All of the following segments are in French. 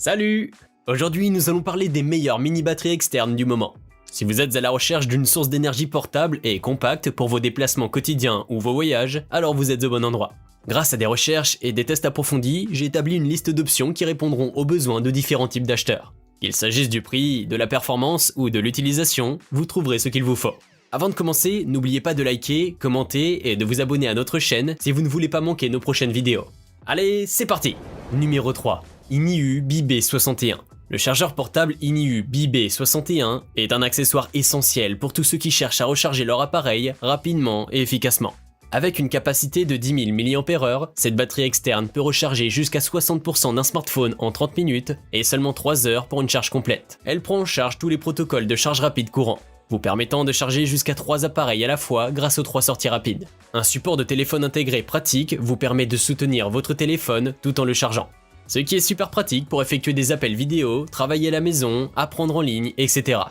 Salut! Aujourd'hui, nous allons parler des meilleures mini-batteries externes du moment. Si vous êtes à la recherche d'une source d'énergie portable et compacte pour vos déplacements quotidiens ou vos voyages, alors vous êtes au bon endroit. Grâce à des recherches et des tests approfondis, j'ai établi une liste d'options qui répondront aux besoins de différents types d'acheteurs. Qu'il s'agisse du prix, de la performance ou de l'utilisation, vous trouverez ce qu'il vous faut. Avant de commencer, n'oubliez pas de liker, commenter et de vous abonner à notre chaîne si vous ne voulez pas manquer nos prochaines vidéos. Allez, c'est parti! Numéro 3. Iniu BB61. Le chargeur portable Iniu BB61 est un accessoire essentiel pour tous ceux qui cherchent à recharger leur appareil rapidement et efficacement. Avec une capacité de 10 000 mAh, cette batterie externe peut recharger jusqu'à 60% d'un smartphone en 30 minutes et seulement 3 heures pour une charge complète. Elle prend en charge tous les protocoles de charge rapide courants, vous permettant de charger jusqu'à 3 appareils à la fois grâce aux 3 sorties rapides. Un support de téléphone intégré pratique vous permet de soutenir votre téléphone tout en le chargeant. Ce qui est super pratique pour effectuer des appels vidéo, travailler à la maison, apprendre en ligne, etc.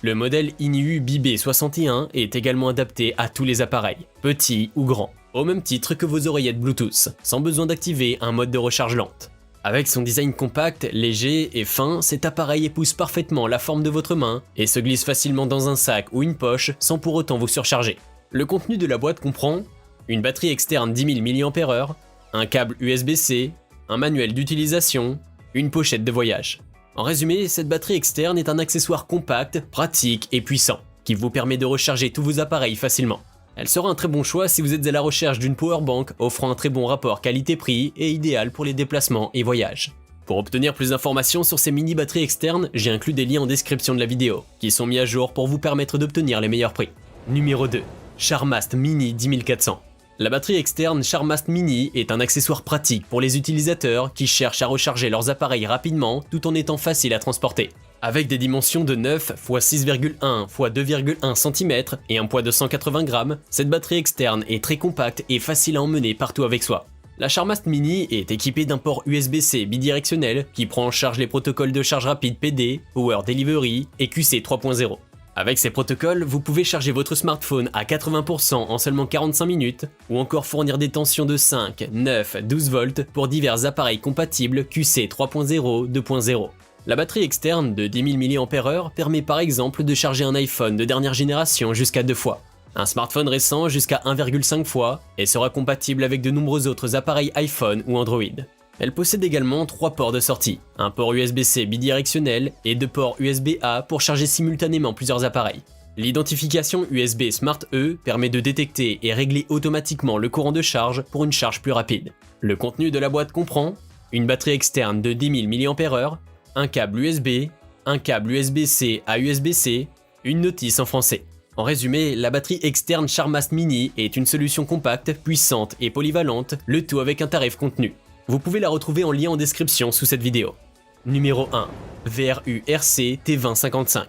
Le modèle Iniu BB61 est également adapté à tous les appareils, petits ou grands, au même titre que vos oreillettes Bluetooth, sans besoin d'activer un mode de recharge lente. Avec son design compact, léger et fin, cet appareil épouse parfaitement la forme de votre main et se glisse facilement dans un sac ou une poche sans pour autant vous surcharger. Le contenu de la boîte comprend une batterie externe 10 000 mAh, un câble USB-C, un manuel d'utilisation, une pochette de voyage. En résumé, cette batterie externe est un accessoire compact, pratique et puissant, qui vous permet de recharger tous vos appareils facilement. Elle sera un très bon choix si vous êtes à la recherche d'une powerbank offrant un très bon rapport qualité-prix et idéal pour les déplacements et voyages. Pour obtenir plus d'informations sur ces mini batteries externes, j'ai inclus des liens en description de la vidéo, qui sont mis à jour pour vous permettre d'obtenir les meilleurs prix. Numéro 2. Charmast Mini 10400. La batterie externe Charmast Mini est un accessoire pratique pour les utilisateurs qui cherchent à recharger leurs appareils rapidement tout en étant facile à transporter. Avec des dimensions de 9 x 6,1 x 2,1 cm et un poids de 180 g, cette batterie externe est très compacte et facile à emmener partout avec soi. La Charmast Mini est équipée d'un port USB-C bidirectionnel qui prend en charge les protocoles de charge rapide PD, Power Delivery et QC 3.0. Avec ces protocoles, vous pouvez charger votre smartphone à 80% en seulement 45 minutes, ou encore fournir des tensions de 5, 9, 12 volts pour divers appareils compatibles QC 3.0, 2.0. La batterie externe de 10 000 mAh permet par exemple de charger un iPhone de dernière génération jusqu'à 2 fois, un smartphone récent jusqu'à 1,5 fois, et sera compatible avec de nombreux autres appareils iPhone ou Android. Elle possède également 3 ports de sortie, un port USB-C bidirectionnel et 2 ports USB-A pour charger simultanément plusieurs appareils. L'identification USB Smart E permet de détecter et régler automatiquement le courant de charge pour une charge plus rapide. Le contenu de la boîte comprend une batterie externe de 10 000 mAh, un câble USB, un câble USB-C à USB-C, une notice en français. En résumé, la batterie externe Charmast Mini est une solution compacte, puissante et polyvalente, le tout avec un tarif contenu. Vous pouvez la retrouver en lien en description sous cette vidéo. Numéro 1. VRU RC T2055.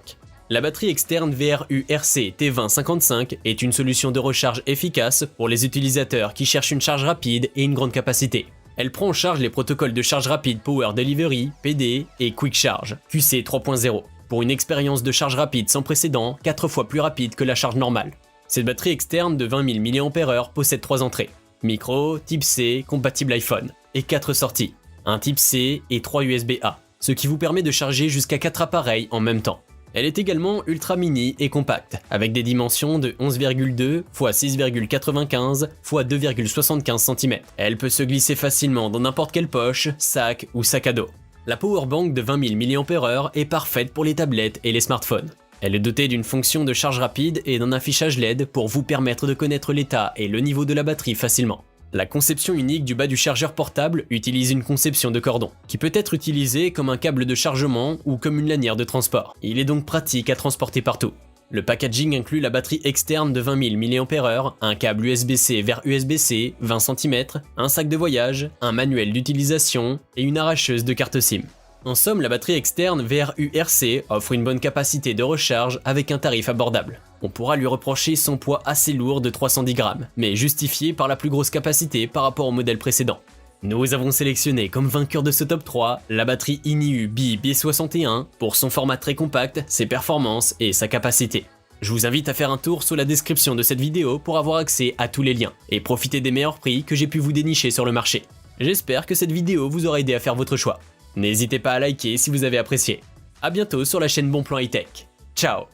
La batterie externe VRU RC T2055 est une solution de recharge efficace pour les utilisateurs qui cherchent une charge rapide et une grande capacité. Elle prend en charge les protocoles de charge rapide Power Delivery, PD et Quick Charge, QC 3.0, pour une expérience de charge rapide sans précédent, 4 fois plus rapide que la charge normale. Cette batterie externe de 20 000 mAh possède 3 entrées, micro, type C, compatible iPhone, et 4 sorties, un type C et 3 USB-A, ce qui vous permet de charger jusqu'à 4 appareils en même temps. Elle est également ultra mini et compacte, avec des dimensions de 11,2 x 6,95 x 2,75 cm. Elle peut se glisser facilement dans n'importe quelle poche, sac ou sac à dos. La powerbank de 20 000 mAh est parfaite pour les tablettes et les smartphones. Elle est dotée d'une fonction de charge rapide et d'un affichage LED pour vous permettre de connaître l'état et le niveau de la batterie facilement. La conception unique du bas du chargeur portable utilise une conception de cordon, qui peut être utilisé comme un câble de chargement ou comme une lanière de transport. Il est donc pratique à transporter partout. Le packaging inclut la batterie externe de 20 000 mAh, un câble USB-C vers USB-C 20 cm, un sac de voyage, un manuel d'utilisation et une arracheuse de carte SIM. En somme, la batterie externe VRU RC offre une bonne capacité de recharge avec un tarif abordable. On pourra lui reprocher son poids assez lourd de 310 g, mais justifié par la plus grosse capacité par rapport au modèle précédent. Nous avons sélectionné comme vainqueur de ce top 3 la batterie Iniu BB61 pour son format très compact, ses performances et sa capacité. Je vous invite à faire un tour sous la description de cette vidéo pour avoir accès à tous les liens et profiter des meilleurs prix que j'ai pu vous dénicher sur le marché. J'espère que cette vidéo vous aura aidé à faire votre choix. N'hésitez pas à liker si vous avez apprécié. A bientôt sur la chaîne Bonplan High Tech. Ciao!